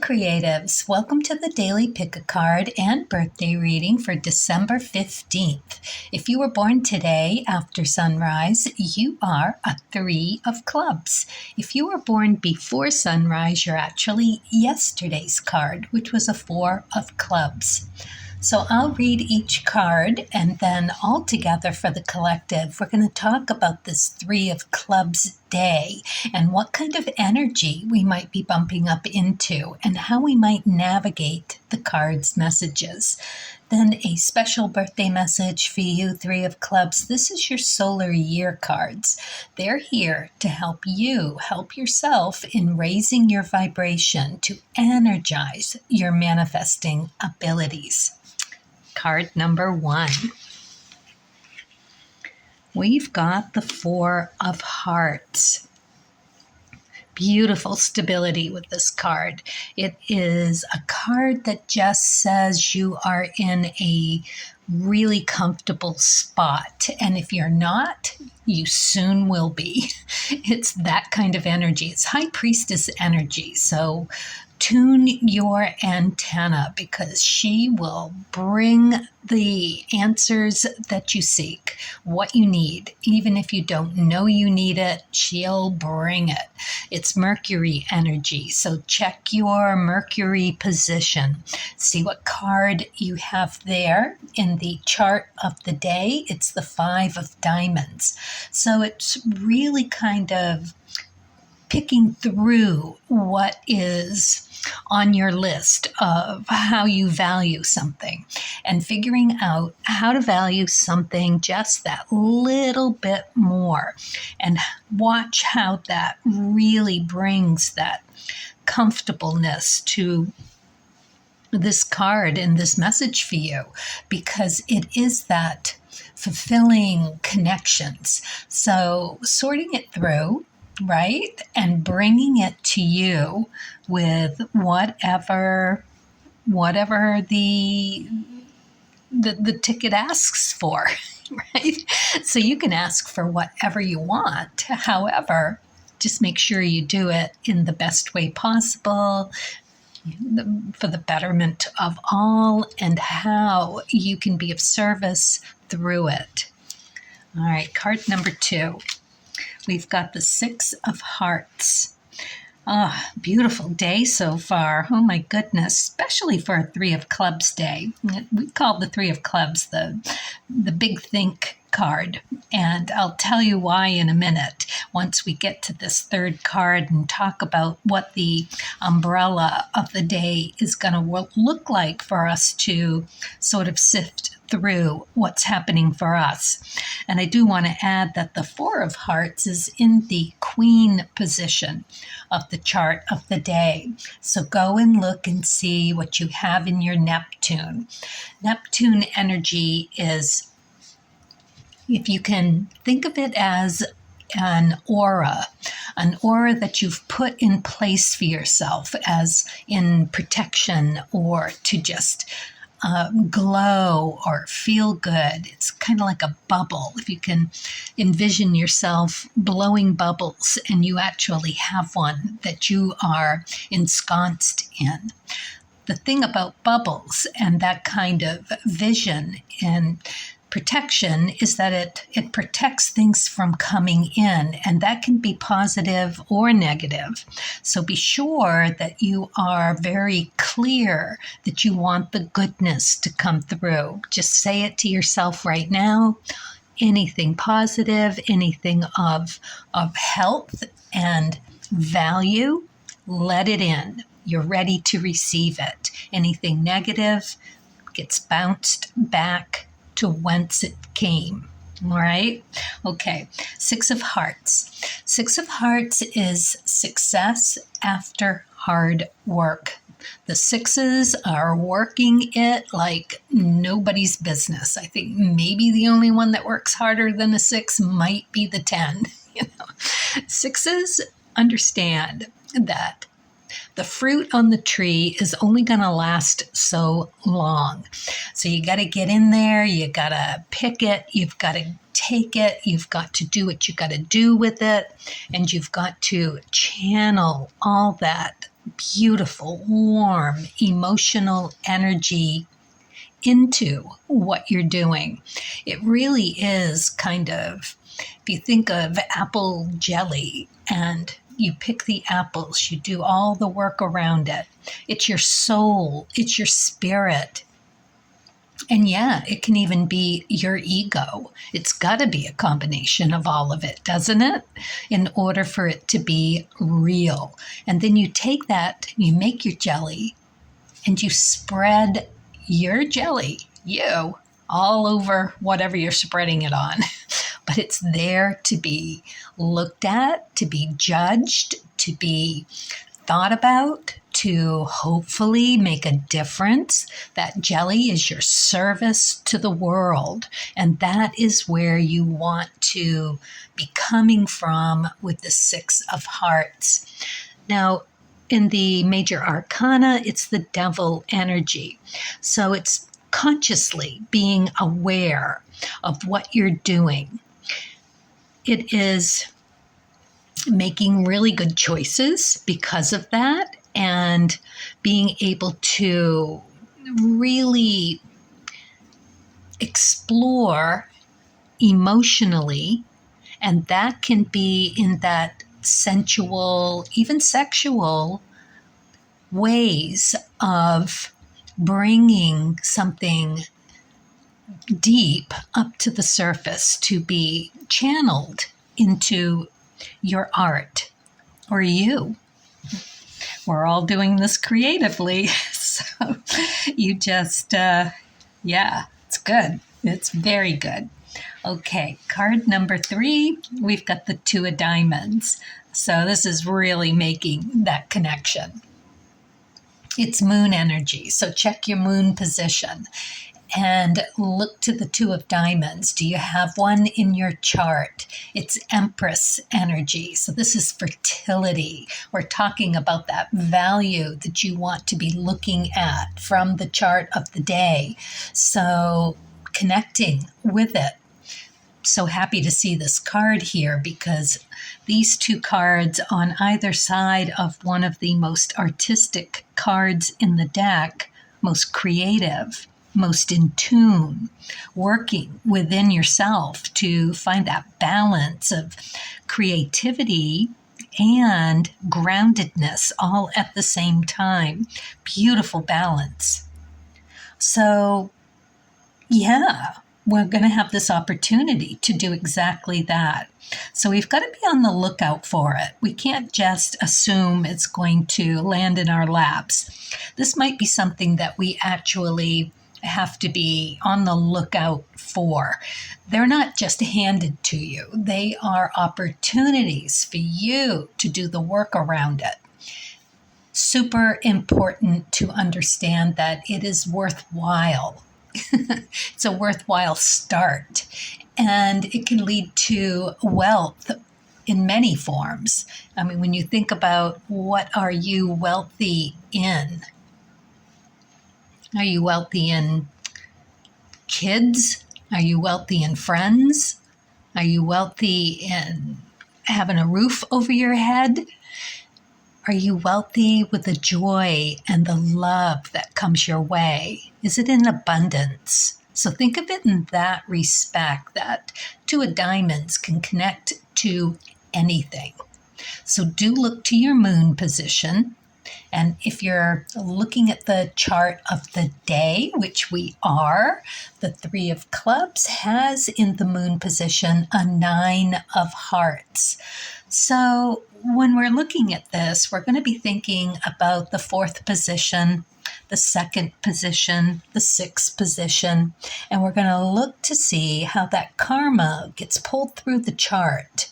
Creatives, welcome to the Daily Pick-a-Card and birthday reading for December 15th. If you were born today after sunrise, you are a 3 of clubs. If you were born before sunrise, you're actually yesterday's card, which was a 4 of clubs. So I'll read each card, and then all together for the collective, we're going to talk about this 3 of clubs day and what kind of energy we might be bumping up into and how we might navigate the card's messages. Then a special birthday message for you, 3 of clubs. This is your solar year cards. They're here to help you help yourself in raising your vibration to energize your manifesting abilities. Card number 1. We've got the 4 of Hearts. Beautiful stability with this card. It is a card that just says you are in a really comfortable spot. And if you're not, you soon will be. It's that kind of energy. It's High Priestess energy. So tune your antenna because she will bring the answers that you seek, what you need. Even if you don't know you need it, she'll bring it. It's Mercury energy, so check your Mercury position. See what card you have there in the chart of the day. It's the 5 of Diamonds. So it's really kind of picking through what is on your list of how you value something and figuring out how to value something just that little bit more, and watch how that really brings that comfortableness to this card and this message for you, because it is that fulfilling connections. So sorting it through, right? And bringing it to you with whatever the ticket asks for, right? So you can ask for whatever you want. However, just make sure you do it in the best way possible for the betterment of all and how you can be of service through it. All right, card number 2. We've got the 6 of Hearts. Beautiful day so far. Oh my goodness, especially for a 3 of Clubs day. We call the 3 of Clubs the big think card, and I'll tell you why in a minute once we get to this 3rd card and talk about what the umbrella of the day is going to look like for us to sort of sift through what's happening for us. And I do want to add that the 4 of Hearts is in the Queen position of the chart of the day. So go and look and see what you have in your Neptune. Neptune energy is, if you can think of it as an aura that you've put in place for yourself as in protection or to just glow or feel good. It's kind of like a bubble. If you can envision yourself blowing bubbles and you actually have one that you are ensconced in. The thing about bubbles and that kind of vision and protection is that it protects things from coming in, and that can be positive or negative. So be sure that you are very clear that you want the goodness to come through. Just say it to yourself right now. Anything positive, anything of health and value, let it in. You're ready to receive it. Anything negative gets bounced back to whence it came. All right? Okay. 6 of Hearts. 6 of Hearts is success after hard work. The 6s are working it like nobody's business. I think maybe the only one that works harder than a 6 might be the 10. 6s understand that the fruit on the tree is only going to last so long. So you got to get in there, you got to pick it, you've got to take it, you've got to do what you got to do with it, and you've got to channel all that beautiful, warm, emotional energy into what you're doing. It really is kind of, if you think of apple jelly and you pick the apples, you do all the work around it. It's your soul, it's your spirit. And yeah, it can even be your ego. It's got to be a combination of all of it, doesn't it? In order for it to be real. And then you take that, you make your jelly, and you spread your jelly, you, all over whatever you're spreading it on. But it's there to be looked at, to be judged, to be thought about, to hopefully make a difference. That jelly is your service to the world. And that is where you want to be coming from with the Six of Hearts. Now, in the major arcana, it's the devil energy. So it's consciously being aware of what you're doing. It is making really good choices because of that, and being able to really explore emotionally. And that can be in that sensual, even sexual ways of bringing something deep up to the surface to be channeled into your art or you. We're all doing this creatively. So you just, it's good. It's very good. Okay, card number 3, we've got the Two of Diamonds. So this is really making that connection. It's moon energy. So check your moon position and look to the Two of Diamonds. Do you have one in your chart? It's Empress energy. So this is fertility. We're talking about that value that you want to be looking at from the chart of the day. So connecting with it. So happy to see this card here, because these two cards on either side of one of the most artistic cards in the deck, most creative, most in tune, working within yourself to find that balance of creativity and groundedness all at the same time. Beautiful balance. So, yeah, we're going to have this opportunity to do exactly that. So we've got to be on the lookout for it. We can't just assume it's going to land in our laps. This might be something that we actually have to be on the lookout for. They're not just handed to you. They are opportunities for you to do the work around it. Super important to understand that it is worthwhile. It's a worthwhile start, and it can lead to wealth in many forms. I mean, when you think about what are you wealthy in? Are you wealthy in kids? Are you wealthy in friends? Are you wealthy in having a roof over your head? Are you wealthy with the joy and the love that comes your way? Is it in abundance? So think of it in that respect, that Two of Diamonds can connect to anything. So do look to your moon position. And if you're looking at the chart of the day, which we are, the Three of Clubs has in the moon position a Nine of Hearts. So when we're looking at this, we're going to be thinking about the fourth position, the second position, the sixth position, and we're going to look to see how that karma gets pulled through the chart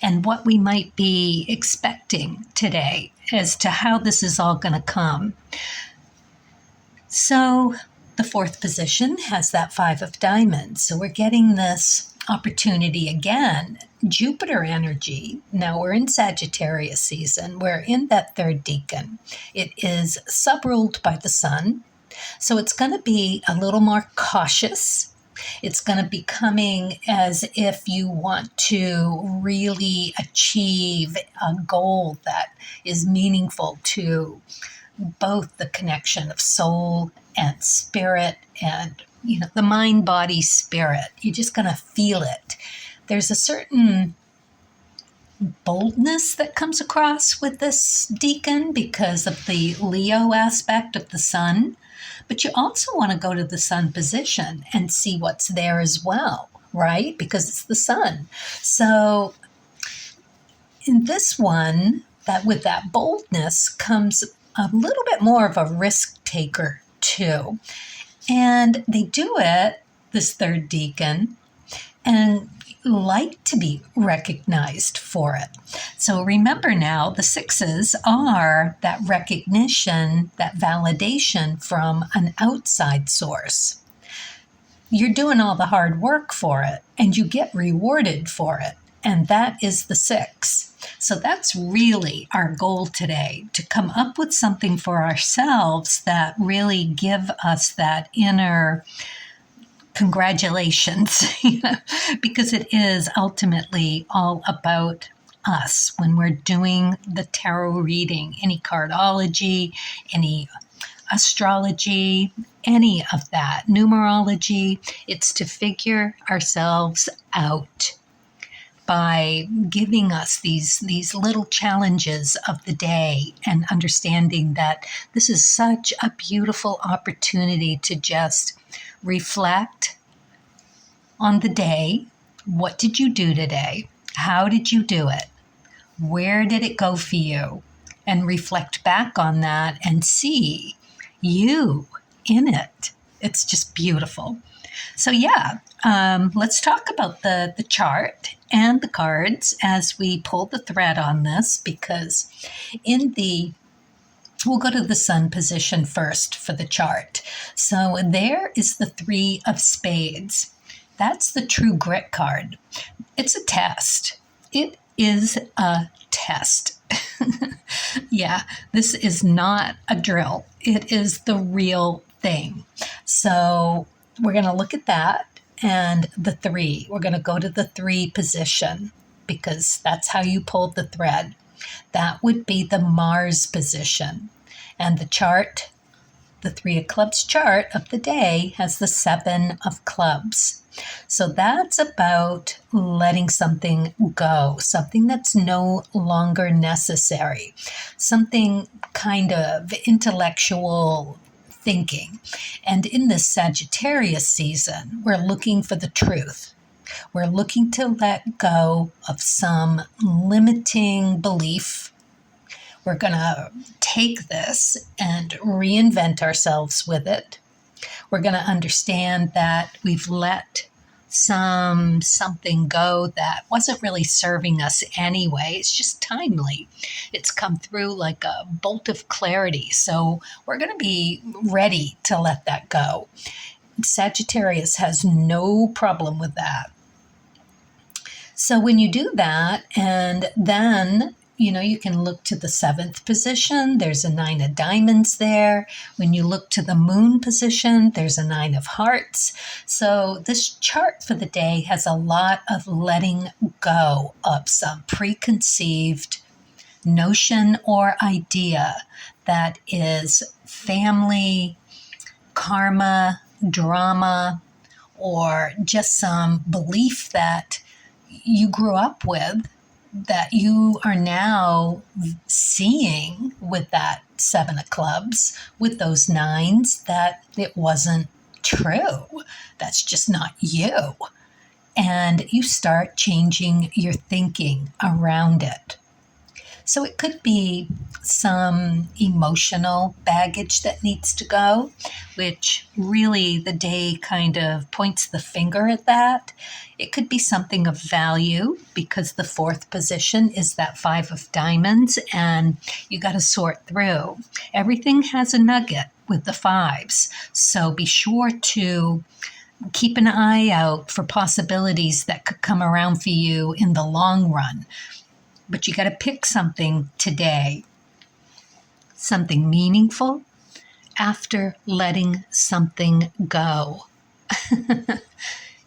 and what we might be expecting today as to how this is all going to come. So the fourth position has that Five of Diamonds. So we're getting this opportunity again, Jupiter energy. Now we're in Sagittarius season. We're in that third decan. It is sub-ruled by the sun. So it's going to be a little more cautious It's going to be coming as if you want to really achieve a goal that is meaningful to both the connection of soul and spirit and, the mind, body, spirit. You're just going to feel it. There's a certain boldness that comes across with this deacon because of the Leo aspect of the sun. But you also want to go to the sun position and see what's there as well, right? Because it's the sun. So in this one, that with that boldness comes a little bit more of a risk taker too. And they do it, this third deacon, and like to be recognized for it. So remember now, the sixes are that recognition, that validation from an outside source. You're doing all the hard work for it, and you get rewarded for it. And that is the six. So that's really our goal today, to come up with something for ourselves that really give us that inner congratulations, because it is ultimately all about us when we're doing the tarot reading, any cardology, any astrology, any of that, numerology. It's to figure ourselves out by giving us these little challenges of the day and understanding that this is such a beautiful opportunity to just reflect on the day. What did you do today? How did you do it? Where did it go for you? And reflect back on that and see you in it. It's just beautiful. So let's talk about the chart and the cards as we pull the thread on this, because we'll go to the sun position first for the chart. So there is the 3 of spades. That's the true grit card. It's a test. It is a test. This is not a drill. It is the real thing. So we're going to look at that and the 3. We're going to go to the 3 position because that's how you pulled the thread. That would be the Mars position. And the chart, the 3 of clubs chart of the day, has the 7 of clubs. So that's about letting something go, something that's no longer necessary, something kind of intellectual thinking. And in this Sagittarius season, we're looking for the truth. We're looking to let go of some limiting belief. We're going to take this and reinvent ourselves with it. We're going to understand that we've let something go that wasn't really serving us anyway. It's just timely. It's come through like a bolt of clarity. So we're going to be ready to let that go. Sagittarius has no problem with that. So when you do that, and then you can look to the 7th position. There's a 9 of diamonds there. When you look to the moon position, there's a 9 of hearts. So this chart for the day has a lot of letting go of some preconceived notion or idea that is family, karma, drama, or just some belief that you grew up with, that you are now seeing with that 7 of clubs, with those 9s, that it wasn't true. That's just not you. And you start changing your thinking around it. So it could be some emotional baggage that needs to go, which really the day kind of points the finger at that. It could be something of value because the 4th position is that 5 of diamonds, and you got to sort through. Everything has a nugget with the 5s. So be sure to keep an eye out for possibilities that could come around for you in the long run. But you got to pick something today, something meaningful after letting something go.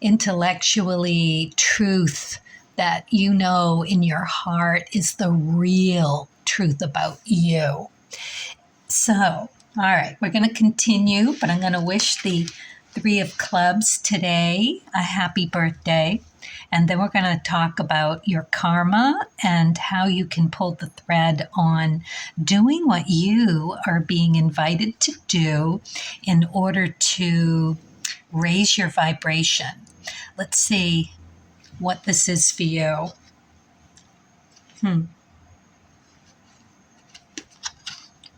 intellectually truth that you know in your heart is the real truth about you. So, all right, we're going to continue, but I'm going to wish the Three of Clubs today a happy birthday. And then we're going to talk about your karma and how you can pull the thread on doing what you are being invited to do in order to raise your vibration. Let's see what this is for you.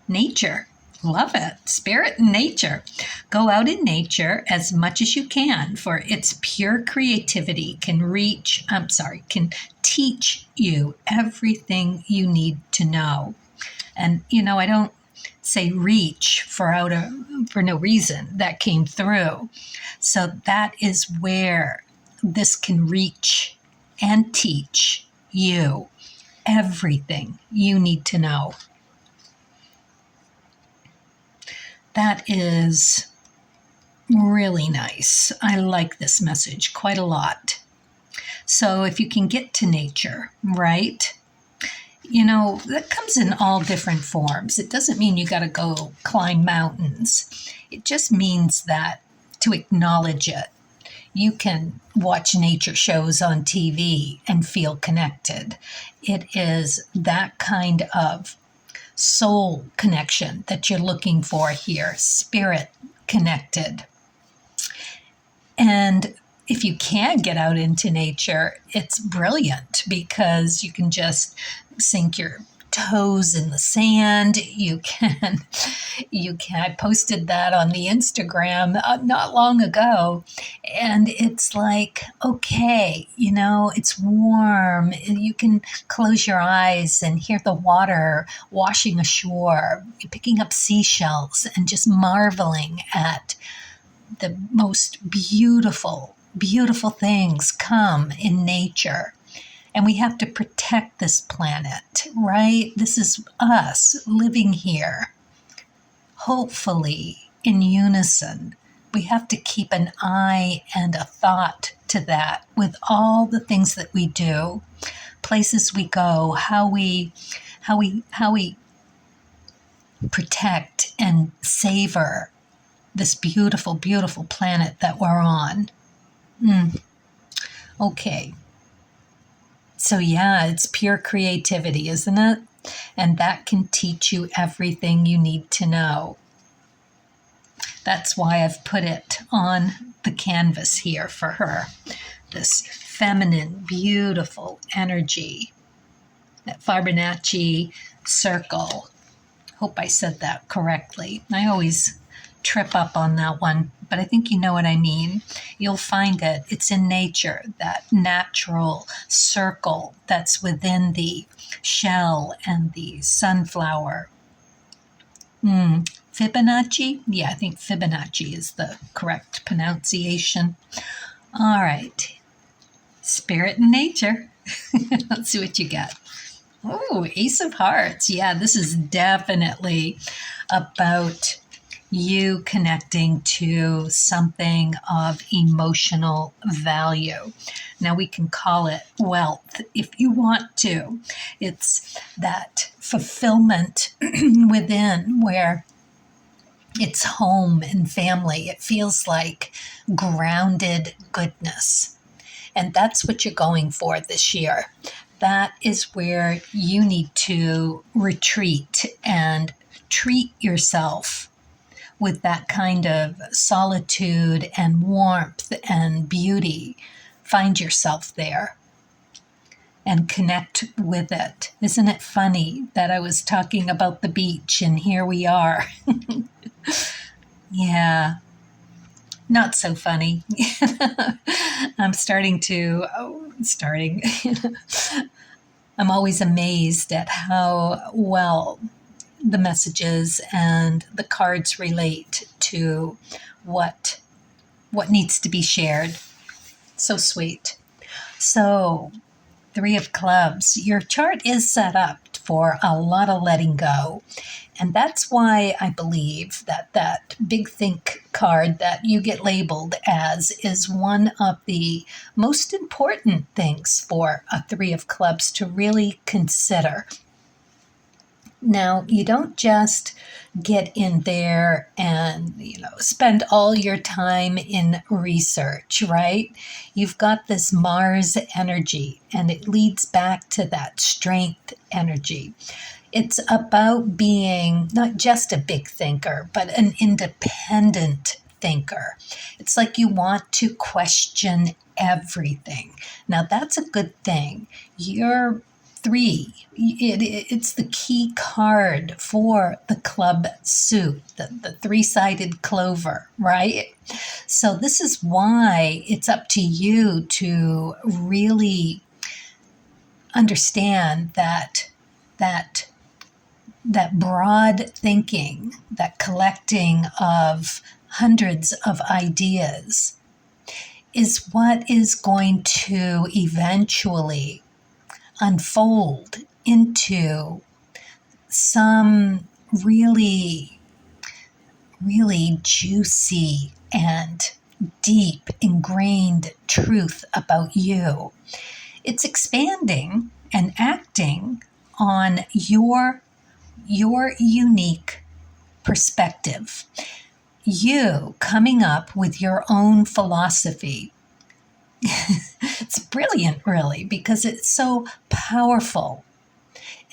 Nature. Love it. Spirit and nature. Go out in nature as much as you can, for its pure creativity can teach you everything you need to know. And, I don't say reach for no reason. That came through. So that is where this can reach and teach you everything you need to know. That is really nice. I like this message quite a lot. So if you can get to nature, right? That comes in all different forms. It doesn't mean you got to go climb mountains. It just means that to acknowledge it, you can watch nature shows on TV and feel connected. It is that kind of soul connection that you're looking for here, spirit connected. And if you can get out into nature, it's brilliant because you can just sink your toes in the sand. I posted that on the Instagram not long ago, and it's like, okay, it's warm. You can close your eyes and hear the water washing ashore, picking up seashells and just marveling at the most beautiful things come in nature. And we have to protect this planet, right? This is us living here, hopefully in unison. We have to keep an eye and a thought to that with all the things that we do, places we go, how we protect and savor this beautiful, beautiful planet that we're on. Okay. So yeah, it's pure creativity, isn't it? And that can teach you everything you need to know. That's why I've put it on the canvas here for her. This feminine, beautiful energy. That Fibonacci circle. Hope I said that correctly. I always trip up on that one, but I think you know what I mean. You'll find it. It's in nature, that natural circle that's within the shell and the sunflower. Fibonacci? Yeah, I think Fibonacci is the correct pronunciation. All right. Spirit and nature. Let's see what you got. Oh, Ace of Hearts. Yeah, this is definitely about you connecting to something of emotional value. Now we can call it wealth if you want to. It's that fulfillment within where it's home and family. It feels like grounded goodness. And that's what you're going for this year. That is where you need to retreat and treat yourself with that kind of solitude and warmth and beauty. Find yourself there and connect with it. Isn't it funny that I was talking about the beach and here we are? Yeah, not so funny. I'm I'm always amazed at how well the messages and the cards relate to what needs to be shared. So sweet. So, Three of Clubs, your chart is set up for a lot of letting go. And that's why I believe that that big think card that you get labeled as is one of the most important things for a Three of Clubs to really consider. Now, you don't just get in there and, spend all your time in research, right? You've got this Mars energy, and it leads back to that strength energy. It's about being not just a big thinker, but an independent thinker. It's like you want to question everything. Now, that's a good thing. You're three. It's the key card for the club suit, the three-sided clover, right? So this is why it's up to you to really understand that broad thinking, that collecting of hundreds of ideas is what is going to eventually unfold into some really, really juicy and deep ingrained truth about you. It's expanding and acting on your unique perspective. You coming up with your own philosophy. It's brilliant, really, because it's so powerful.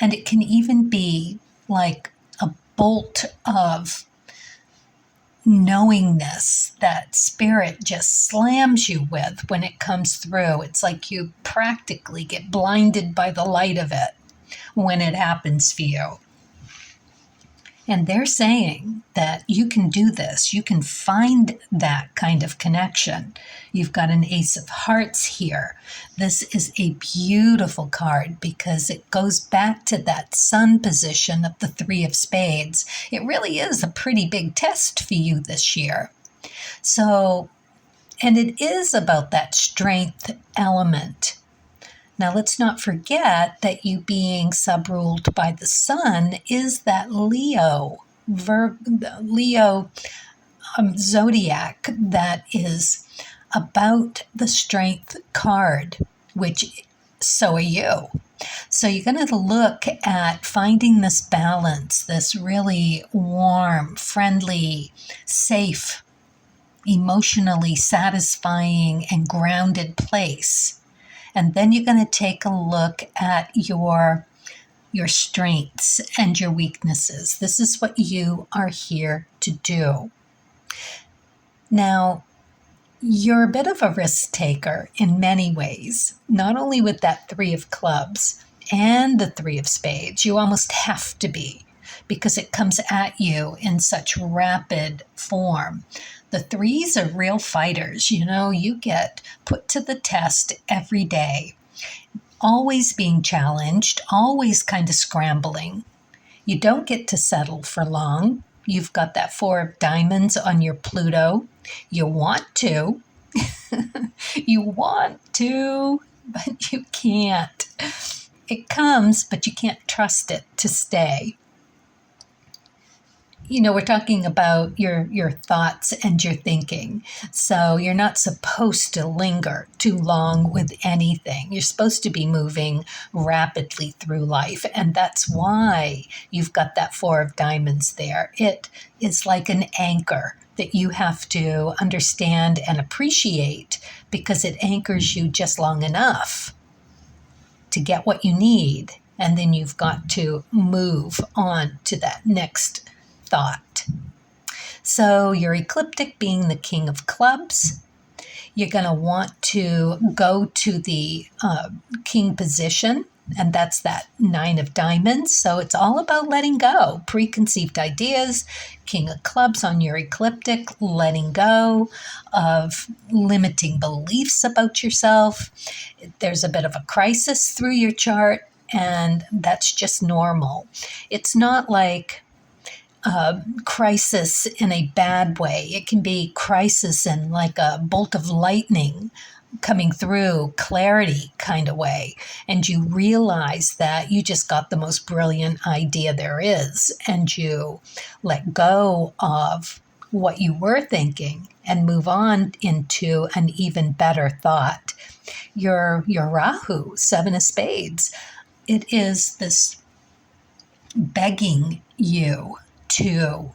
And it can even be like a bolt of knowingness that spirit just slams you with when it comes through. It's like you practically get blinded by the light of it when it happens for you. And they're saying that you can do this. You can find that kind of connection. You've got an Ace of Hearts here. This is a beautiful card because it goes back to that sun position of the Three of Spades. It really is a pretty big test for you this year. So, and it is about that strength element. Now, let's not forget that you being subruled by the sun is that Leo zodiac that is about the strength card, which so are you. So you're going to look at finding this balance, this really warm, friendly, safe, emotionally satisfying, and grounded place. And then you're going to take a look at your strengths and your weaknesses. This is what you are here to do. Now, you're a bit of a risk taker in many ways, not only with that Three of Clubs and the Three of Spades. You almost have to be because it comes at you in such rapid form. The threes are real fighters. You get put to the test every day, always being challenged, always kind of scrambling. You don't get to settle for long. You've got that Four of Diamonds on your Pluto. You want to. You want to, but you can't. It comes, but you can't trust it to stay. We're talking about your thoughts and your thinking. So you're not supposed to linger too long with anything. You're supposed to be moving rapidly through life. And that's why you've got that Four of Diamonds there. It is like an anchor that you have to understand and appreciate because it anchors you just long enough to get what you need. And then you've got to move on to that next thought. So your ecliptic being the King of Clubs, you're going to want to go to the King position, and that's that Nine of Diamonds. So it's all about letting go, preconceived ideas, King of Clubs on your ecliptic, letting go of limiting beliefs about yourself. There's a bit of a crisis through your chart, and that's just normal. It's not like crisis in a bad way. It can be crisis in like a bolt of lightning coming through clarity kind of way, and you realize that you just got the most brilliant idea there is, and you let go of what you were thinking and move on into an even better thought. Your Rahu, 7 of Spades, it is this begging you to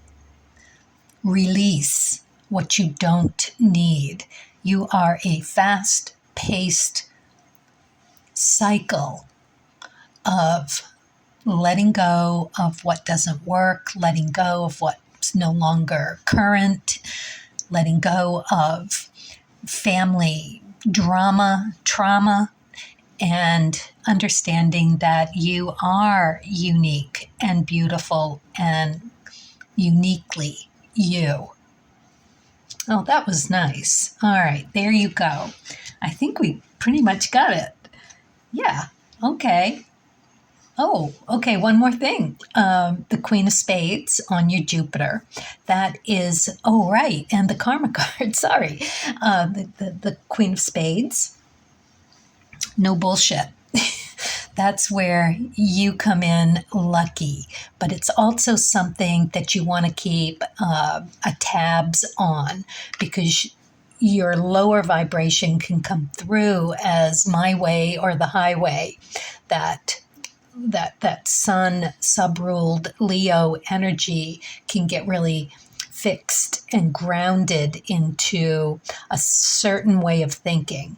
release what you don't need. You are a fast-paced cycle of letting go of what doesn't work, letting go of what's no longer current, letting go of family drama, trauma, and understanding that you are unique and beautiful and uniquely you. Oh, that was nice. All right, there you go. I think we pretty much got it. Yeah, okay. Oh, okay, one more thing. The Queen of Spades on your Jupiter. That is, oh, right, and the Karma card, sorry. The Queen of Spades, no bullshit. That's where you come in lucky, but it's also something that you want to keep a tabs on, because your lower vibration can come through as my way or the highway. That sun sub-ruled Leo energy can get really fixed and grounded into a certain way of thinking.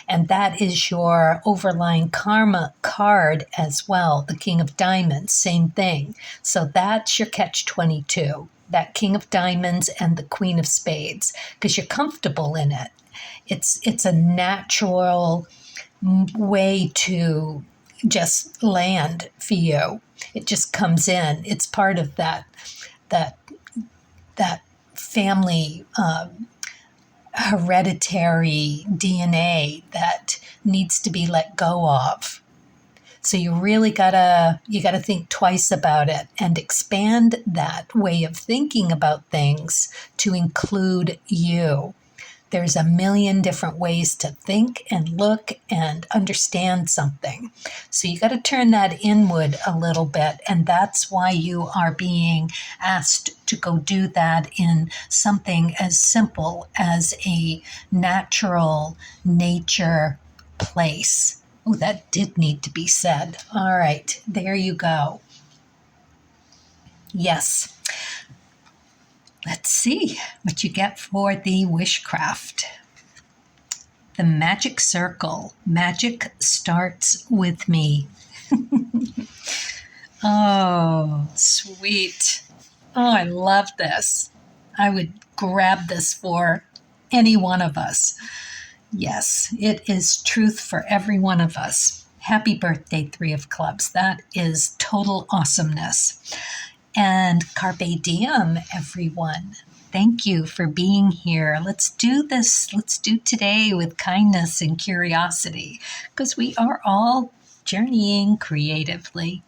And that is your overlying karma card as well. The King of Diamonds, same thing. So that's your catch-22, that King of Diamonds and the Queen of Spades, because you're comfortable in it. It's a natural way to just land for you. It just comes in. It's part of that family hereditary DNA that needs to be let go of. So you really gotta think twice about it and expand that way of thinking about things to include you. There's a million different ways to think and look and understand something. So you got to turn that inward a little bit, and that's why you are being asked to go do that in something as simple as a natural nature place. Oh, that did need to be said. All right, there you go. Yes. Let's see what you get for the Wishcraft. The magic circle. Magic starts with me. Oh, sweet. Oh, I love this. I would grab this for any one of us. Yes, it is truth for every one of us. Happy birthday, 3 of Clubs. That is total awesomeness. And carpe diem, everyone. Thank you for being here. Let's do this. Let's do today with kindness and curiosity, because we are all journeying creatively.